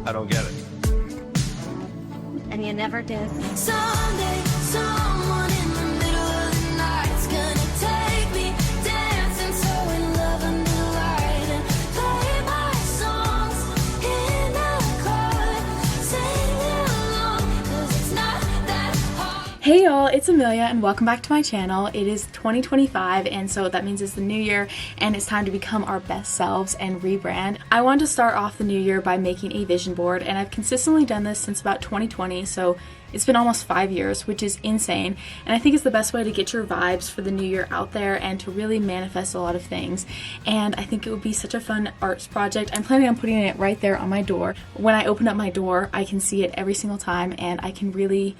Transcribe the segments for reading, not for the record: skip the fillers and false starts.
I don't get it. And you never did. Someday, someone in the middle of the night's gonna take me dancing, so in love under the light, and play my songs in the car, sing along, 'cause it's not that hard. Hey y'all, it's Amelia and welcome back to my channel. It is 2025 and so that means it's the new year and it's time to become our best selves and rebrand. I wanted to start off the new year by making a vision board, and I've consistently done this since about 2020, so it's been almost 5 years, which is insane, and I think it's the best way to get your vibes for the new year out there and to really manifest a lot of things. And I think it would be such a fun arts project. I'm planning on putting it right there on my door. When I open up my door, I can see it every single time and I can really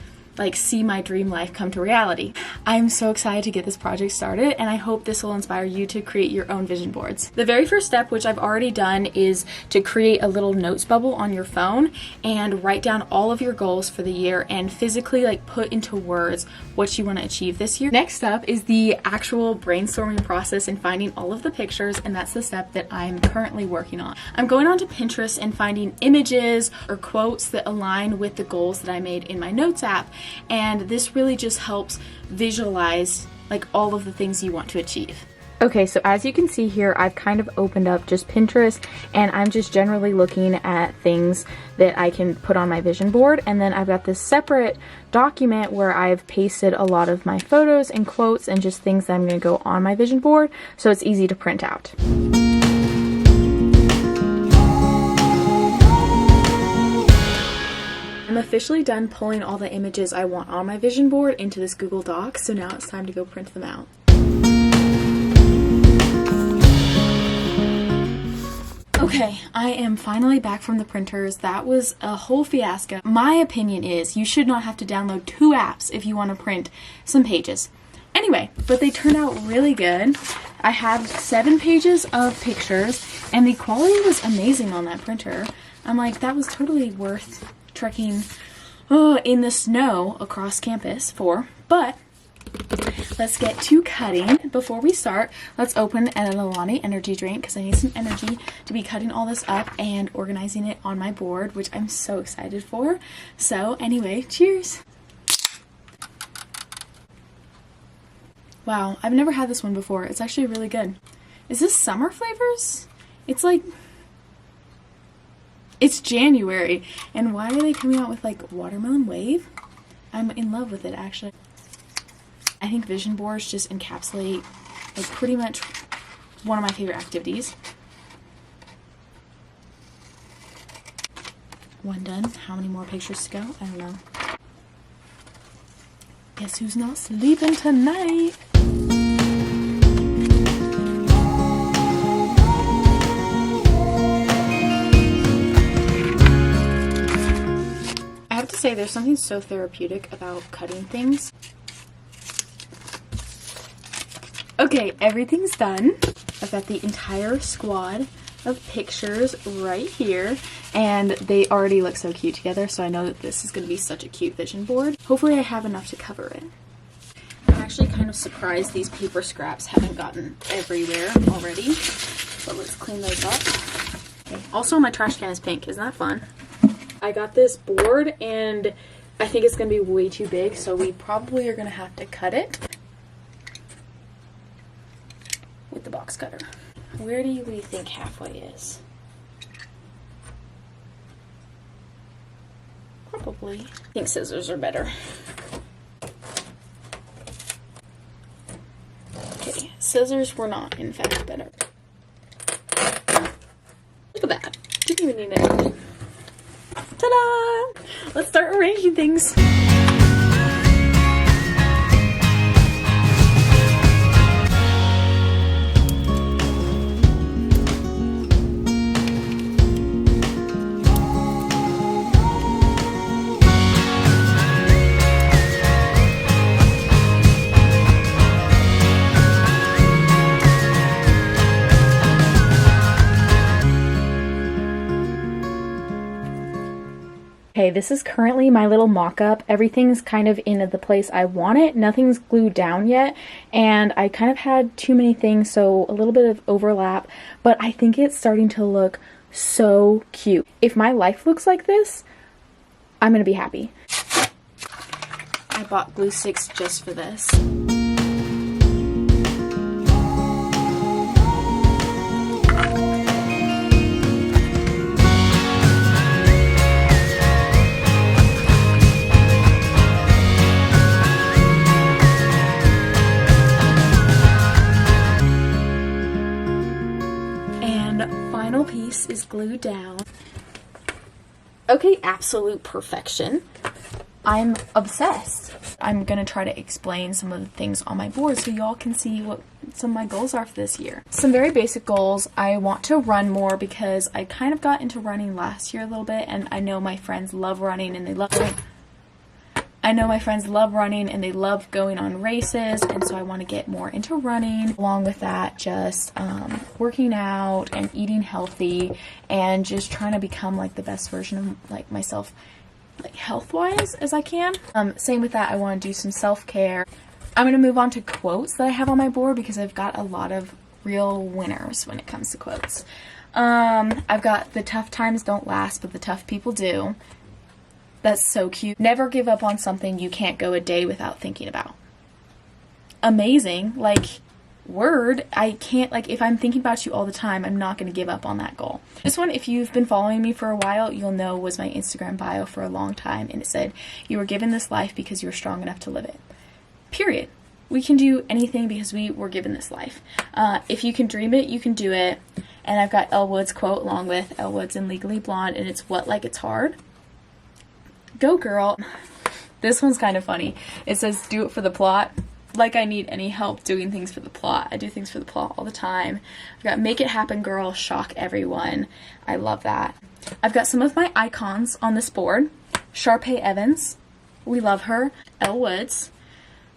see my dream life come to reality. I'm so excited to get this project started, and I hope this will inspire you to create your own vision boards. The very first step, which I've already done, is to create a little notes bubble on your phone and write down all of your goals for the year and physically put into words what you want to achieve this year. Next up is the actual brainstorming process and finding all of the pictures, and that's the step that I'm currently working on. I'm going onto Pinterest and finding images or quotes that align with the goals that I made in my notes app. And this really just helps visualize all of the things you want to achieve. Okay, so as you can see here, I've kind of opened up just Pinterest and I'm just generally looking at things that I can put on my vision board. And then I've got this separate document where I've pasted a lot of my photos and quotes and just things that I'm going to go on my vision board, so it's easy to print out. I'm officially done pulling all the images I want on my vision board into this Google Doc, so now it's time to go print them out. Okay, I am finally back from the printers. That was a whole fiasco. My opinion is you should not have to download 2 apps if you want to print some pages. Anyway, but they turned out really good. I have 7 pages of pictures and the quality was amazing on that printer. I'm like, that was totally worth trekking in the snow across campus for. But let's get to cutting. Before we start, let's open an Alani energy drink because I need some energy to be cutting all this up and organizing it on my board, which I'm so excited for. So anyway, cheers. Wow, I've never had this one before. It's actually really good. Is this summer flavors? It's January, and why are they coming out with watermelon wave? I'm in love with it, actually. I think vision boards just encapsulate pretty much one of my favorite activities. One done. How many more pictures to go? I don't know. Guess who's not sleeping tonight? I have to say, there's something so therapeutic about cutting things. Okay, everything's done. I've got the entire squad of pictures right here, and they already look so cute together, so I know that this is going to be such a cute vision board. Hopefully I have enough to cover it. I'm actually kind of surprised these paper scraps haven't gotten everywhere already, but let's clean those up. Okay. Also, my trash can is pink. Isn't that fun? I got this board and I think it's going to be way too big, so we probably are going to have to cut it with the box cutter. Where do you think halfway is? Probably. I think scissors are better. Okay, scissors were not, in fact, better. Look at that. Didn't even need it. Ta-da! Let's start arranging things. Okay, this is currently my little mock-up. Everything's kind of in the place I want it. Nothing's glued down yet, and I kind of had too many things, so a little bit of overlap, but I think it's starting to look so cute. If my life looks like this, I'm gonna be happy. I bought glue sticks just for this. Final piece is glued down. Okay, absolute perfection. I'm obsessed. I'm gonna try to explain some of the things on my board so y'all can see what some of my goals are for this year. Some very basic goals. I want to run more because I kind of got into running last year a little bit, and I know my friends love running and they love going on races, and so I want to get more into running. Along with that, just working out and eating healthy and just trying to become like the best version of like myself, like health-wise as I can. Same with that, I want to do some self-care. I'm going to move on to quotes that I have on my board because I've got a lot of real winners when it comes to quotes. I've got the tough times don't last, but the tough people do. That's so cute. Never give up on something you can't go a day without thinking about. Amazing. Like, word. I can't, like, if I'm thinking about you all the time, I'm not going to give up on that goal. This one, if you've been following me for a while, you'll know was my Instagram bio for a long time, and it said, you were given this life because you were strong enough to live it. Period. We can do anything because we were given this life. If you can dream it, you can do it. And I've got Elle Woods' quote along with Elle Woods in Legally Blonde, and it's what like it's hard. Go girl. This one's kind of funny. It says, do it for the plot. Like I need any help doing things for the plot. I do things for the plot all the time. I've got make it happen girl, shock everyone. I love that. I've got some of my icons on this board. Sharpay Evans. We love her. Elle Woods.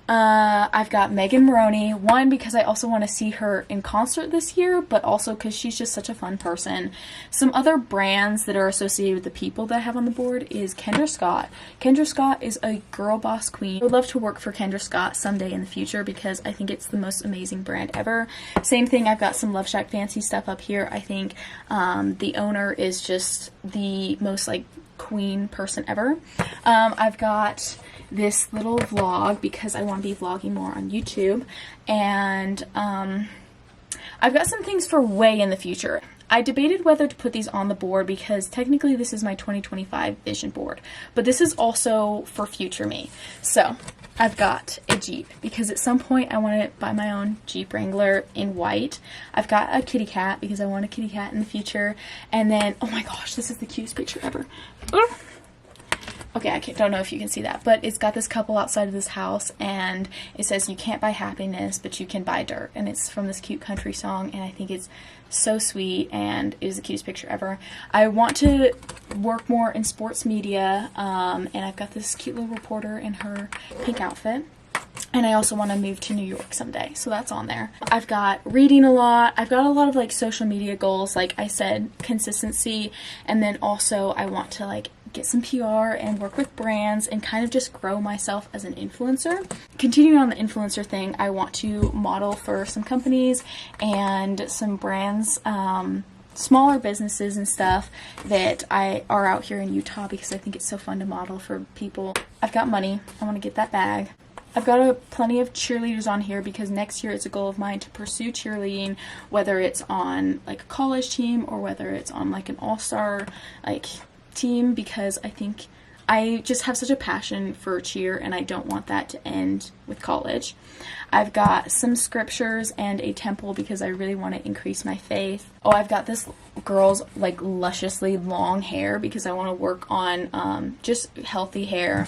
I've got Megan Maroney. One, because I also want to see her in concert this year, but also because she's just such a fun person. Some other brands that are associated with the people that I have on the board is Kendra Scott. Kendra Scott is a girl boss queen. I would love to work for Kendra Scott someday in the future because I think it's the most amazing brand ever. Same thing, I've got some Love Shack Fancy stuff up here. I think the owner is just the most like queen person ever. I've got this little vlog because I want to be vlogging more on YouTube, and I've got some things for way in the future. I debated whether to put these on the board because technically this is my 2025 vision board, but this is also for future me. So I've got a Jeep because at some point I want to buy my own Jeep Wrangler in white. I've got a kitty cat because I want a kitty cat in the future, and then oh my gosh, this is the cutest picture ever. Okay, don't know if you can see that, but it's got this couple outside of this house, and it says, you can't buy happiness, but you can buy dirt. And it's from this cute country song, and I think it's so sweet, and it is the cutest picture ever. I want to work more in sports media, and I've got this cute little reporter in her pink outfit. And I also want to move to New York someday, so that's on there. I've got reading a lot. I've got a lot of like social media goals, like I said, consistency, and then also I want to like get some PR and work with brands and kind of just grow myself as an influencer. Continuing on the influencer thing, I want to model for some companies and some brands, smaller businesses and stuff that are out here in Utah because I think it's so fun to model for people. I've got money. I want to get that bag. I've got plenty of cheerleaders on here because next year it's a goal of mine to pursue cheerleading, whether it's on like a college team or whether it's on like an all-star like team, because I think I just have such a passion for cheer and I don't want that to end with college. I've got some scriptures and a temple because I really want to increase my faith. Oh, I've got this girl's like lusciously long hair because I want to work on just healthy hair.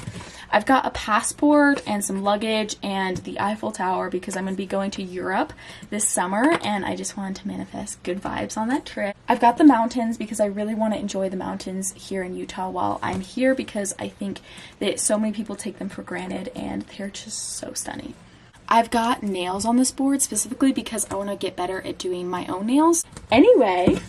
I've got a passport and some luggage and the Eiffel Tower because I'm going to be going to Europe this summer and I just wanted to manifest good vibes on that trip. I've got the mountains because I really want to enjoy the mountains here in Utah while I'm here because I think that so many people take them for granted and they're just so stunning. I've got nails on this board specifically because I want to get better at doing my own nails. Anyway,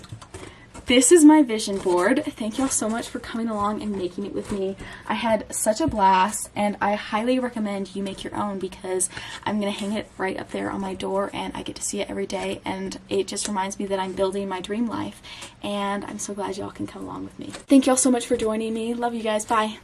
this is my vision board. Thank y'all so much for coming along and making it with me. I had such a blast, and I highly recommend you make your own because I'm going to hang it right up there on my door and I get to see it every day, and it just reminds me that I'm building my dream life, and I'm so glad y'all can come along with me. Thank y'all so much for joining me. Love you guys. Bye.